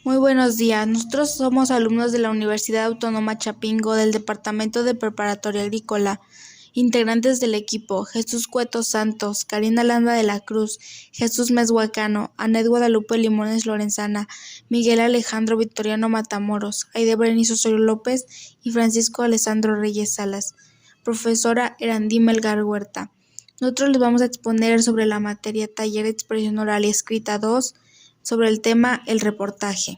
Muy buenos días, nosotros somos alumnos de la Universidad Autónoma Chapingo del Departamento de Preparatoria Agrícola, integrantes del equipo Jesús Cueto Santos, Karina Landa de la Cruz, Jesús Meshuacano, Anet Guadalupe Limones Lorenzana, Miguel Alejandro Victoriano Matamoros, Aide Berenice Osorio López y Francisco Alessandro Reyes Salas. Profesora Erandí Melgar Huerta. Nosotros les vamos a exponer sobre la materia Taller de Expresión Oral y Escrita 2, sobre el tema el reportaje.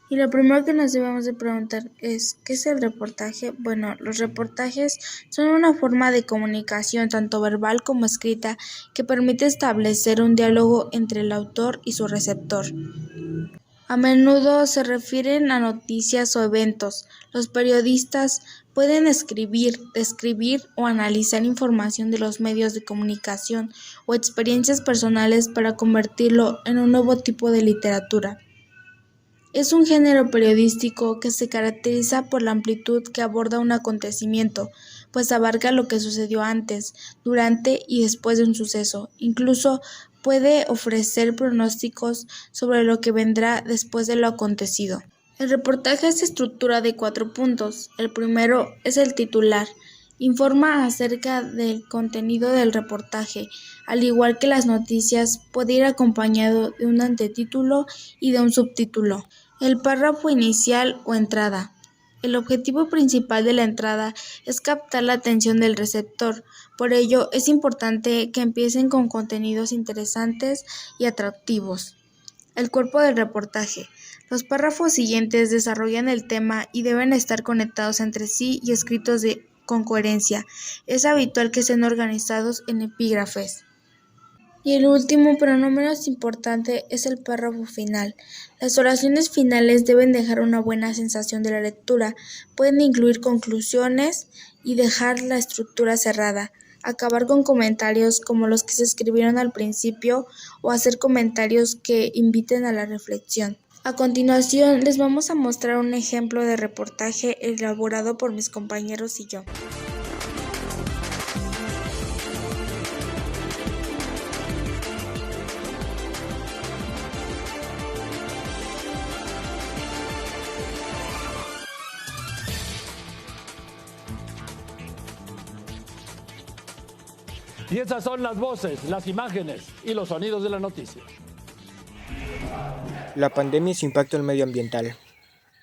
Y lo primero que nos debemos de preguntar es, ¿qué es el reportaje? Bueno, los reportajes son una forma de comunicación tanto verbal como escrita que permite establecer un diálogo entre el autor y su receptor. A menudo se refieren a noticias o eventos. Los periodistas pueden escribir, describir o analizar información de los medios de comunicación o experiencias personales para convertirlo en un nuevo tipo de literatura. Es un género periodístico que se caracteriza por la amplitud que aborda un acontecimiento, pues abarca lo que sucedió antes, durante y después de un suceso. Incluso puede ofrecer pronósticos sobre lo que vendrá después de lo acontecido. El reportaje se estructura de 4 puntos. El primero es el titular. Informa acerca del contenido del reportaje. Al igual que las noticias, puede ir acompañado de un antetítulo y de un subtítulo. El párrafo inicial o entrada. El objetivo principal de la entrada es captar la atención del receptor. Por ello, es importante que empiecen con contenidos interesantes y atractivos. El cuerpo del reportaje. Los párrafos siguientes desarrollan el tema y deben estar conectados entre sí y escritos con coherencia. Es habitual que estén organizados en epígrafes. Y el último, pero no menos importante, es el párrafo final. Las oraciones finales deben dejar una buena sensación de la lectura. Pueden incluir conclusiones y dejar la estructura cerrada. Acabar con comentarios como los que se escribieron al principio o hacer comentarios que inviten a la reflexión. A continuación, les vamos a mostrar un ejemplo de reportaje elaborado por mis compañeros y yo. Y esas son las voces, las imágenes y los sonidos de la noticia. La pandemia y su impacto medioambiental.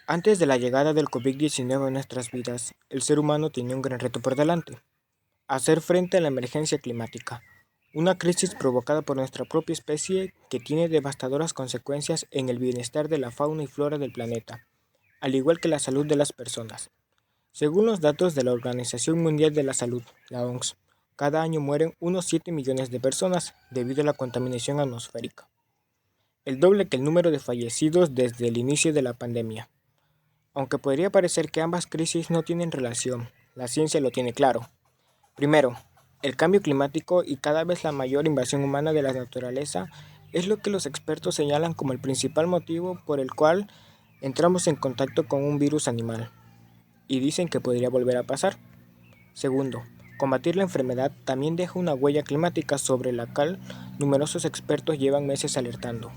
Antes de la llegada del COVID-19 a nuestras vidas, el ser humano tenía un gran reto por delante: hacer frente a la emergencia climática, una crisis provocada por nuestra propia especie que tiene devastadoras consecuencias en el bienestar de la fauna y flora del planeta, al igual que la salud de las personas. Según los datos de la Organización Mundial de la Salud, la OMS, cada año mueren unos 7 millones de personas debido a la contaminación atmosférica, el doble que el número de fallecidos desde el inicio de la pandemia. Aunque podría parecer que ambas crisis no tienen relación, la ciencia lo tiene claro. Primero, el cambio climático y cada vez la mayor invasión humana de la naturaleza es lo que los expertos señalan como el principal motivo por el cual entramos en contacto con un virus animal, y dicen que podría volver a pasar. Segundo, combatir la enfermedad también deja una huella climática sobre la cual numerosos expertos llevan meses alertando.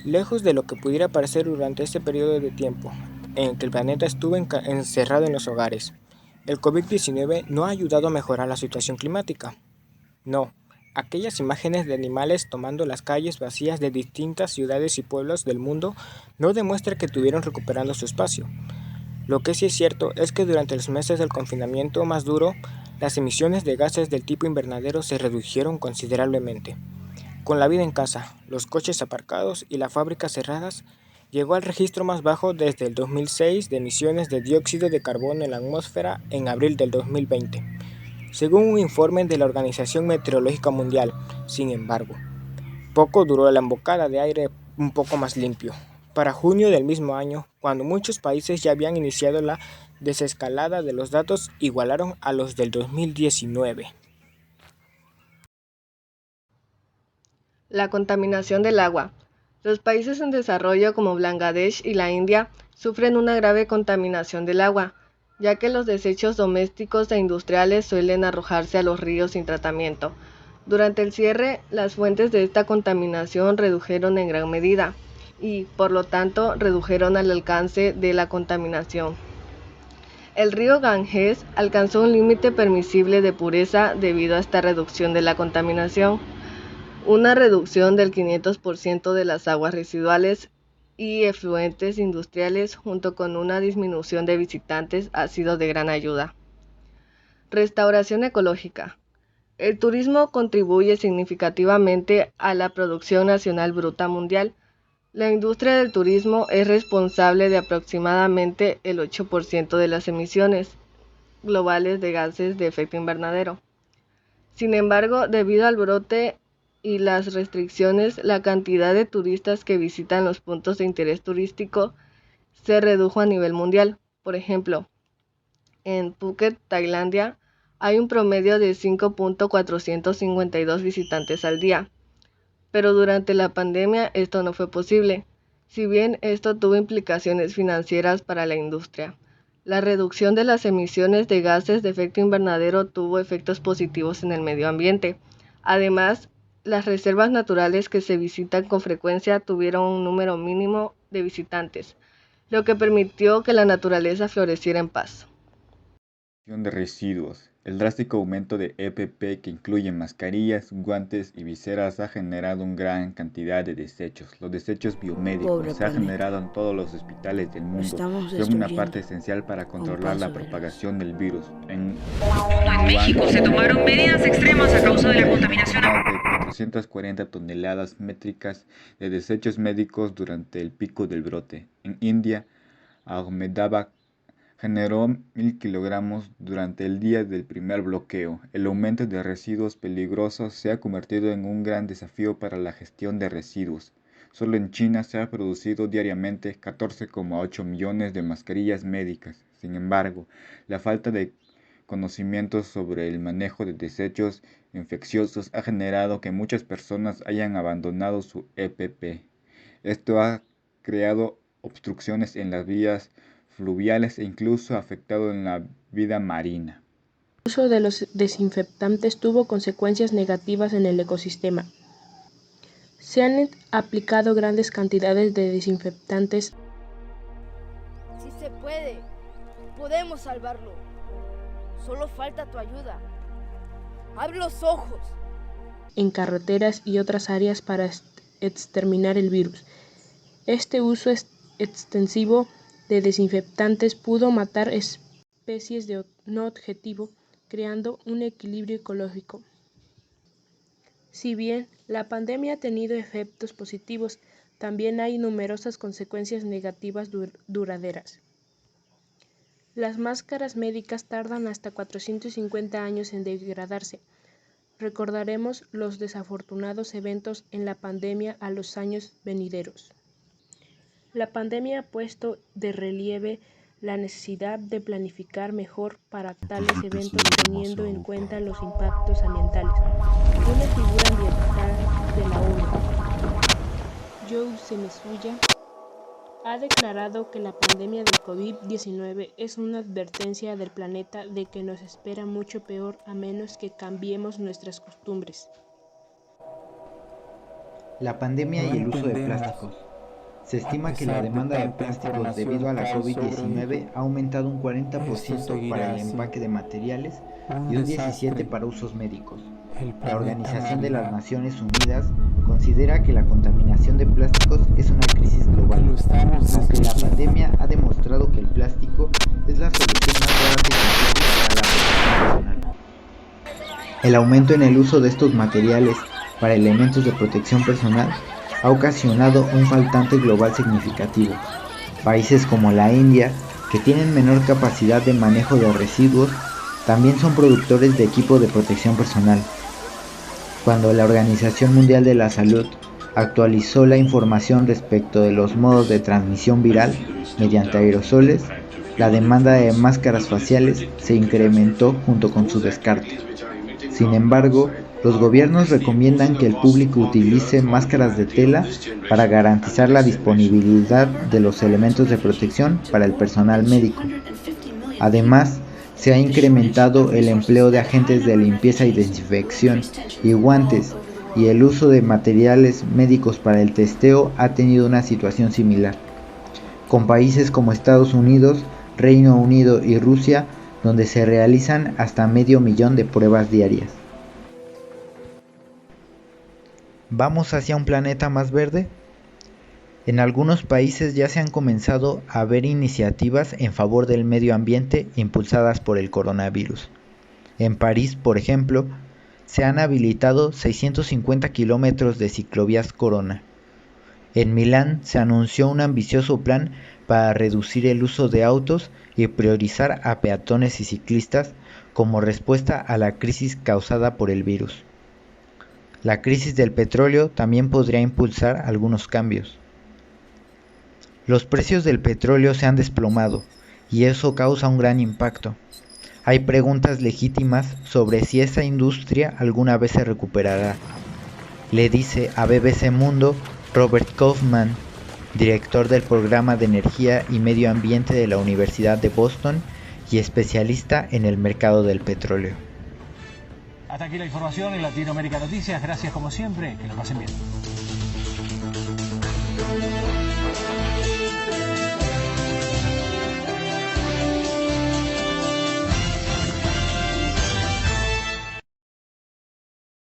Lejos de lo que pudiera parecer durante este periodo de tiempo en que el planeta estuvo encerrado en los hogares, el COVID-19 no ha ayudado a mejorar la situación climática. No, aquellas imágenes de animales tomando las calles vacías de distintas ciudades y pueblos del mundo no demuestran que estuvieron recuperando su espacio. Lo que sí es cierto es que durante los meses del confinamiento más duro, las emisiones de gases del tipo invernadero se redujeron considerablemente. Con la vida en casa, los coches aparcados y las fábricas cerradas, llegó al registro más bajo desde el 2006 de emisiones de dióxido de carbono en la atmósfera en abril del 2020, según un informe de la Organización Meteorológica Mundial. Sin embargo, poco duró la embocada de aire un poco más limpio. Para junio del mismo año, cuando muchos países ya habían iniciado la desescalada de los datos, igualaron a los del 2019. La contaminación del agua. Los países en desarrollo como Bangladesh y la India sufren una grave contaminación del agua, ya que los desechos domésticos e industriales suelen arrojarse a los ríos sin tratamiento. Durante el cierre, las fuentes de esta contaminación redujeron en gran medida. y, por lo tanto, redujeron el alcance de la contaminación. El río Ganges alcanzó un límite permisible de pureza debido a esta reducción de la contaminación, una reducción del 500% de las aguas residuales y efluentes industriales junto con una disminución de visitantes ha sido de gran ayuda. Restauración ecológica. El turismo contribuye significativamente a la producción nacional bruta mundial. La industria del turismo es responsable de aproximadamente el 8% de las emisiones globales de gases de efecto invernadero. Sin embargo, debido al brote y las restricciones, la cantidad de turistas que visitan los puntos de interés turístico se redujo a nivel mundial. Por ejemplo, en Phuket, Tailandia, hay un promedio de 5.452 visitantes al día. Pero durante la pandemia esto no fue posible, si bien esto tuvo implicaciones financieras para la industria. La reducción de las emisiones de gases de efecto invernadero tuvo efectos positivos en el medio ambiente. Además, las reservas naturales que se visitan con frecuencia tuvieron un número mínimo de visitantes, lo que permitió que la naturaleza floreciera en paz. De residuos. El drástico aumento de EPP, que incluye mascarillas, guantes y viseras, ha generado una gran cantidad de desechos. Los desechos biomédicos se han generado en todos los hospitales del mundo. Son una parte esencial para controlar la propagación del virus. En México se tomaron medidas extremas a causa de la contaminación. Más de 440 toneladas métricas de desechos médicos durante el pico del brote. En India, Ahmedabad generó 1.000 kilogramos durante el día del primer bloqueo. El aumento de residuos peligrosos se ha convertido en un gran desafío para la gestión de residuos. Solo en China se ha producido diariamente 14,8 millones de mascarillas médicas. Sin embargo, la falta de conocimientos sobre el manejo de desechos infecciosos ha generado que muchas personas hayan abandonado su EPP. Esto ha creado obstrucciones en las vías fluviales e incluso afectado en la vida marina. El uso de los desinfectantes tuvo consecuencias negativas en el ecosistema. Se han aplicado grandes cantidades de desinfectantes. Si se puede, podemos salvarlo. Solo falta tu ayuda. ¡Abre los ojos! En carreteras y otras áreas para exterminar el virus. Este uso extensivo de desinfectantes pudo matar especies no objetivo, creando un equilibrio ecológico. Si bien la pandemia ha tenido efectos positivos, también hay numerosas consecuencias negativas duraderas. Las máscaras médicas tardan hasta 450 años en degradarse. Recordaremos los desafortunados eventos en la pandemia a los años venideros. La pandemia ha puesto de relieve la necesidad de planificar mejor para tales eventos teniendo en cuenta los impactos ambientales. Una figura ambiental de la ONU, Joe Semesuya, ha declarado que la pandemia del COVID-19 es una advertencia del planeta de que nos espera mucho peor a menos que cambiemos nuestras costumbres. La pandemia y el uso de plásticos. Se estima que la demanda de plásticos debido a la COVID-19 ha aumentado un 40% para el empaque de materiales y un 17% para usos médicos. La Organización de las Naciones Unidas considera que la contaminación de plásticos es una crisis global, aunque la pandemia ha demostrado que el plástico es la solución más barata y confiable para la protección personal. El aumento en el uso de estos materiales para elementos de protección personal ha ocasionado un faltante global significativo. Países como la India, que tienen menor capacidad de manejo de residuos, también son productores de equipo de protección personal. Cuando la Organización Mundial de la Salud actualizó la información respecto de los modos de transmisión viral mediante aerosoles, la demanda de máscaras faciales se incrementó junto con su descarte. Sin embargo, los gobiernos recomiendan que el público utilice máscaras de tela para garantizar la disponibilidad de los elementos de protección para el personal médico. Además, se ha incrementado el empleo de agentes de limpieza y desinfección y guantes, y el uso de materiales médicos para el testeo ha tenido una situación similar, con países como Estados Unidos, Reino Unido y Rusia, donde se realizan hasta 500.000 de pruebas diarias. ¿Vamos hacia un planeta más verde? En algunos países ya se han comenzado a ver iniciativas en favor del medio ambiente impulsadas por el coronavirus. En París, por ejemplo, se han habilitado 650 kilómetros de ciclovías Corona. En Milán se anunció un ambicioso plan para reducir el uso de autos y priorizar a peatones y ciclistas como respuesta a la crisis causada por el virus. La crisis del petróleo también podría impulsar algunos cambios. Los precios del petróleo se han desplomado y eso causa un gran impacto. Hay preguntas legítimas sobre si esa industria alguna vez se recuperará, le dice a BBC Mundo Robert Kaufman, director del Programa de Energía y Medio Ambiente de la Universidad de Boston y especialista en el mercado del petróleo. Hasta aquí la información en Latinoamérica Noticias. Gracias como siempre. Que lo pasen bien.